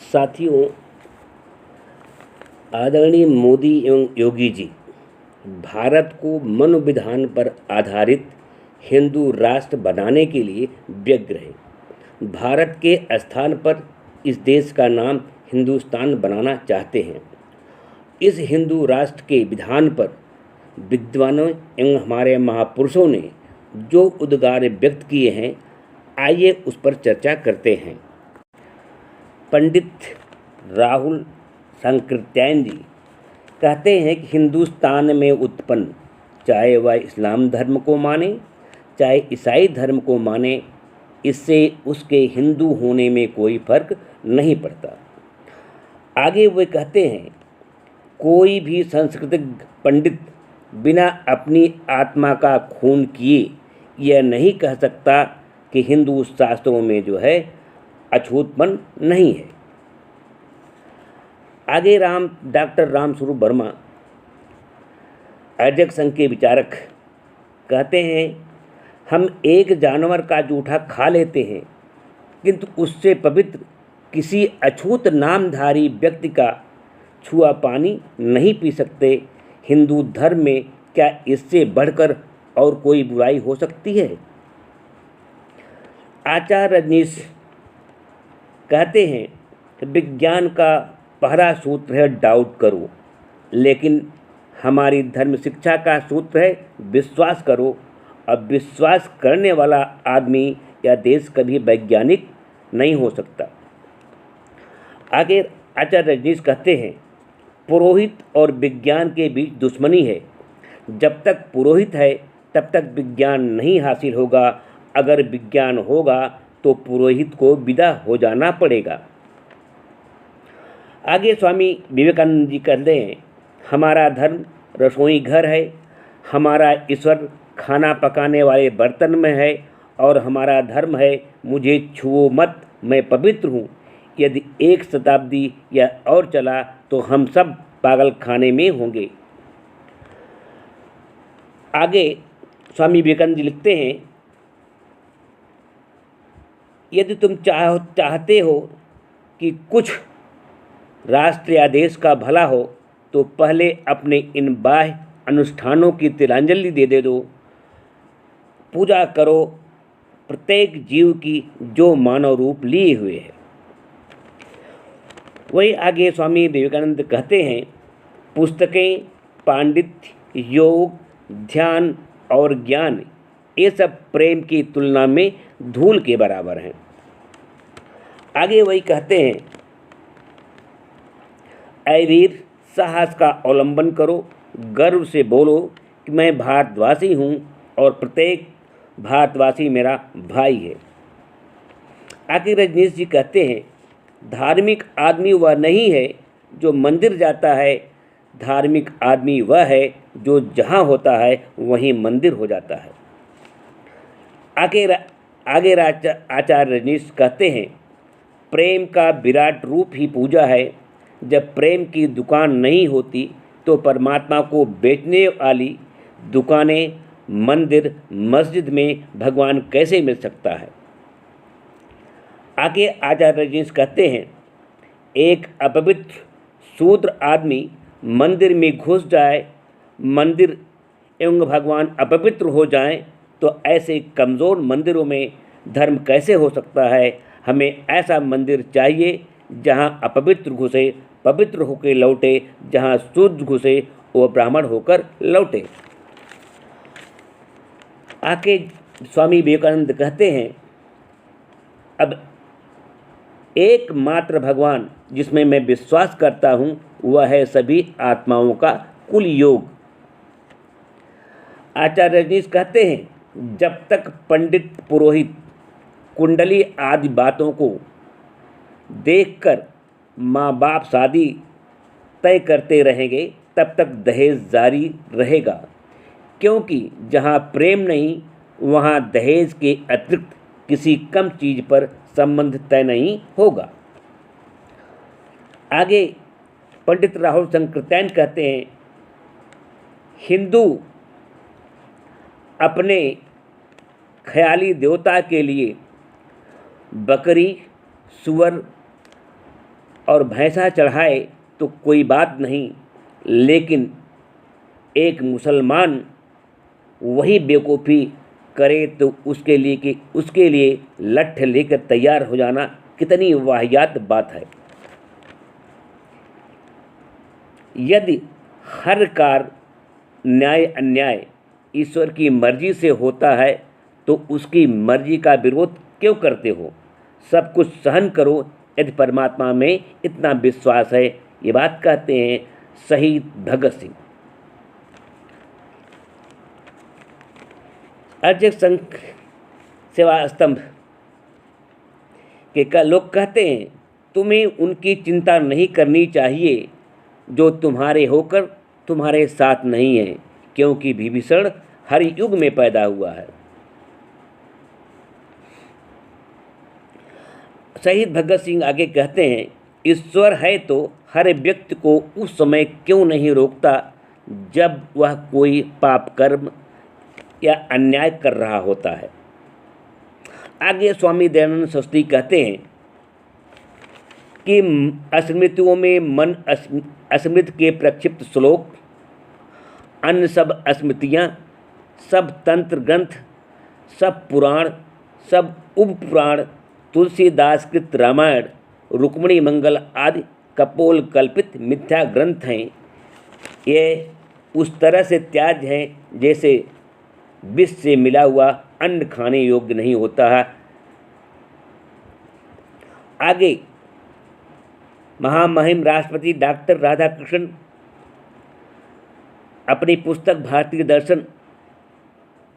साथियों, आदरणीय मोदी एवं योगी जी भारत को मनोविधान पर आधारित हिंदू राष्ट्र बनाने के लिए व्यग्र हैं। भारत के स्थान पर इस देश का नाम हिंदुस्तान बनाना चाहते हैं। इस हिंदू राष्ट्र के विधान पर विद्वानों एवं हमारे महापुरुषों ने जो उद्गार व्यक्त किए हैं, आइए उस पर चर्चा करते हैं। पंडित राहुल संकृत्यायन जी कहते हैं कि हिंदुस्तान में उत्पन्न, चाहे वह इस्लाम धर्म को माने चाहे ईसाई धर्म को माने, इससे उसके हिंदू होने में कोई फर्क नहीं पड़ता। आगे वे कहते हैं, कोई भी सांस्कृतिक पंडित बिना अपनी आत्मा का खून किए यह नहीं कह सकता कि हिंदू शास्त्रों में जो है अछूतपन नहीं है। आगे डॉक्टर रामस्वरूप वर्मा अजक संघ के विचारक कहते हैं, हम एक जानवर का जूठा खा लेते हैं किंतु उससे पवित्र किसी अछूत नामधारी व्यक्ति का छुआ पानी नहीं पी सकते। हिंदू धर्म में क्या इससे बढ़कर और कोई बुराई हो सकती है? आचार्य रजनीश कहते हैं, विज्ञान का पहला सूत्र है डाउट करो, लेकिन हमारी धर्म शिक्षा का सूत्र है विश्वास करो। अब विश्वास करने वाला आदमी या देश कभी वैज्ञानिक नहीं हो सकता। आगे आचार्य रजनीश कहते हैं, पुरोहित और विज्ञान के बीच दुश्मनी है। जब तक पुरोहित है तब तक विज्ञान नहीं हासिल होगा। अगर विज्ञान होगा तो पुरोहित को विदा हो जाना पड़ेगा। आगे स्वामी विवेकानंद जी कहते हैं, हमारा धर्म रसोई घर है, हमारा ईश्वर खाना पकाने वाले बर्तन में है और हमारा धर्म है मुझे छुओ मत, मैं पवित्र हूँ। यदि एक शताब्दी या और चला तो हम सब पागल खाने में होंगे। आगे स्वामी विवेकानंद जी लिखते हैं, यदि तुम चाहते हो कि कुछ राष्ट्र या देश का भला हो तो पहले अपने इन बाह्य अनुष्ठानों की तिलांजलि दे दो। पूजा करो प्रत्येक जीव की जो मानव रूप लिए हुए है। वही आगे स्वामी विवेकानंद कहते हैं, पुस्तकें, पांडित्य, योग, ध्यान और ज्ञान ये सब प्रेम की तुलना में धूल के बराबर हैं। आगे वही कहते हैं, ऐ वीर, साहस का अवलंबन करो, गर्व से बोलो कि मैं भारतवासी हूँ और प्रत्येक भारतवासी मेरा भाई है। आगे रजनीश जी कहते हैं, धार्मिक आदमी वह नहीं है जो मंदिर जाता है, धार्मिक आदमी वह है जो जहाँ होता है वहीं मंदिर हो जाता है। आगे आचार्य रजनीश कहते हैं, प्रेम का विराट रूप ही पूजा है। जब प्रेम की दुकान नहीं होती तो परमात्मा को बेचने वाली दुकानें, मंदिर, मस्जिद में भगवान कैसे मिल सकता है? आगे आचार्य रजनीश कहते हैं, एक अपवित्र शूद्र आदमी मंदिर में घुस जाए, मंदिर एवं भगवान अपवित्र हो जाएं, तो ऐसे कमज़ोर मंदिरों में धर्म कैसे हो सकता है? हमें ऐसा मंदिर चाहिए जहाँ अपवित्र घुसे पवित्र होकर लौटे, जहाँ शुद्ध घुसे वो ब्राह्मण होकर लौटे। आके स्वामी विवेकानंद कहते हैं, अब एकमात्र भगवान जिसमें मैं विश्वास करता हूँ वह है सभी आत्माओं का कुल योग। आचार्य रजनीश कहते हैं, जब तक पंडित पुरोहित कुंडली आदि बातों को देखकर माँ बाप शादी तय करते रहेंगे तब तक दहेज जारी रहेगा, क्योंकि जहाँ प्रेम नहीं वहाँ दहेज के अतिरिक्त किसी कम चीज़ पर संबंध तय नहीं होगा। आगे पंडित राहुल संकृत्यायन कहते हैं, हिंदू अपने ख्याली देवता के लिए बकरी, सुअर और भैंसा चढ़ाए तो कोई बात नहीं, लेकिन एक मुसलमान वही बेवकूफ़ी करे तो उसके लिए लठ लेकर तैयार हो जाना कितनी वाहियात बात है। यदि हर कार्य न्याय अन्याय ईश्वर की मर्जी से होता है तो उसकी मर्जी का विरोध क्यों करते हो? सब कुछ सहन करो यदि परमात्मा में इतना विश्वास है। ये बात कहते हैं शहीद भगत सिंह। अजय संघ सेवा स्तंभ के लोग कहते हैं तुम्हें उनकी चिंता नहीं करनी चाहिए जो तुम्हारे होकर तुम्हारे साथ नहीं है, क्योंकि विभीषण हर युग में पैदा हुआ है। शहीद भगत सिंह आगे कहते हैं ईश्वर है तो हर व्यक्ति को उस समय क्यों नहीं रोकता जब वह कोई पाप कर्म या अन्याय कर रहा होता है। आगे स्वामी दयानंद सरस्वती कहते हैं कि स्मृतियों में मन स्मृति के प्रक्षिप्त श्लोक, अन्य सब स्मृतियाँ, सब तंत्र ग्रंथ, सब पुराण, सब उपपुराण, तुलसीदास कृत रामायण, रुक्मिणी मंगल आदि कपोल कल्पित मिथ्या ग्रंथ हैं। ये उस तरह से त्याज्य हैं जैसे विष से मिला हुआ अन्न खाने योग्य नहीं होता है। आगे महामहिम राष्ट्रपति डॉक्टर राधाकृष्णन अपनी पुस्तक भारतीय दर्शन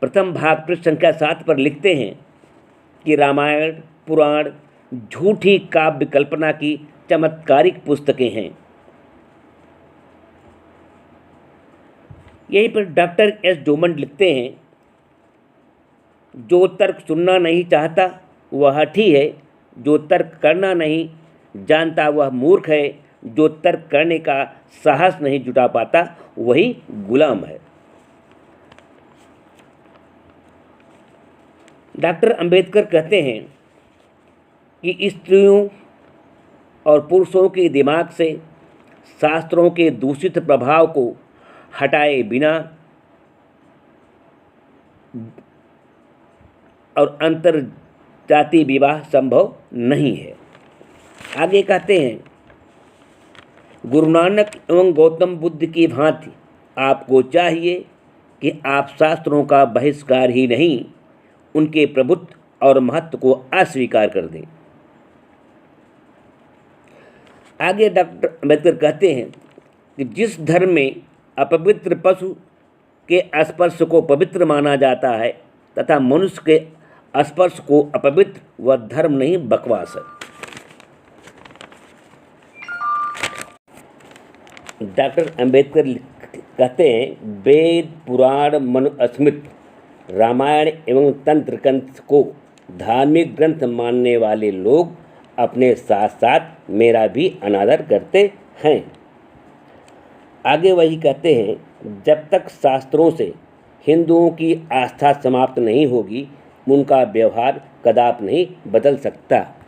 प्रथम भाग पृष्ठ संख्या 7 पर लिखते हैं कि रामायण पुराण झूठी काव्य कल्पना की चमत्कारिक पुस्तकें हैं। यहीं पर डॉक्टर एस डोमंड लिखते हैं जो तर्क सुनना नहीं चाहता वह हठी है, जो तर्क करना नहीं जानता वह मूर्ख है, जो तर्क करने का साहस नहीं जुटा पाता वही गुलाम है। डॉक्टर अंबेडकर कहते हैं कि स्त्रियों और पुरुषों के दिमाग से शास्त्रों के दूषित प्रभाव को हटाए बिना और अंतर जाति विवाह संभव नहीं है। आगे कहते हैं गुरु नानक एवं गौतम बुद्ध की भांति आपको चाहिए कि आप शास्त्रों का बहिष्कार ही नहीं उनके प्रभुत्व और महत्व को अस्वीकार कर दें। आगे डॉक्टर अंबेडकर कहते हैं कि जिस धर्म में अपवित्र पशु के स्पर्श को पवित्र माना जाता है तथा मनुष्य के स्पर्श को अपवित्र, वह धर्म नहीं बकवास है। डॉक्टर अंबेडकर कहते हैं वेद पुराण मनुस्मृति रामायण एवं तंत्र ग्रंथ को धार्मिक ग्रंथ मानने वाले लोग अपने साथ साथ मेरा भी अनादर करते हैं। आगे वही कहते हैं जब तक शास्त्रों से हिंदुओं की आस्था समाप्त नहीं होगी उनका व्यवहार कदापि नहीं बदल सकता।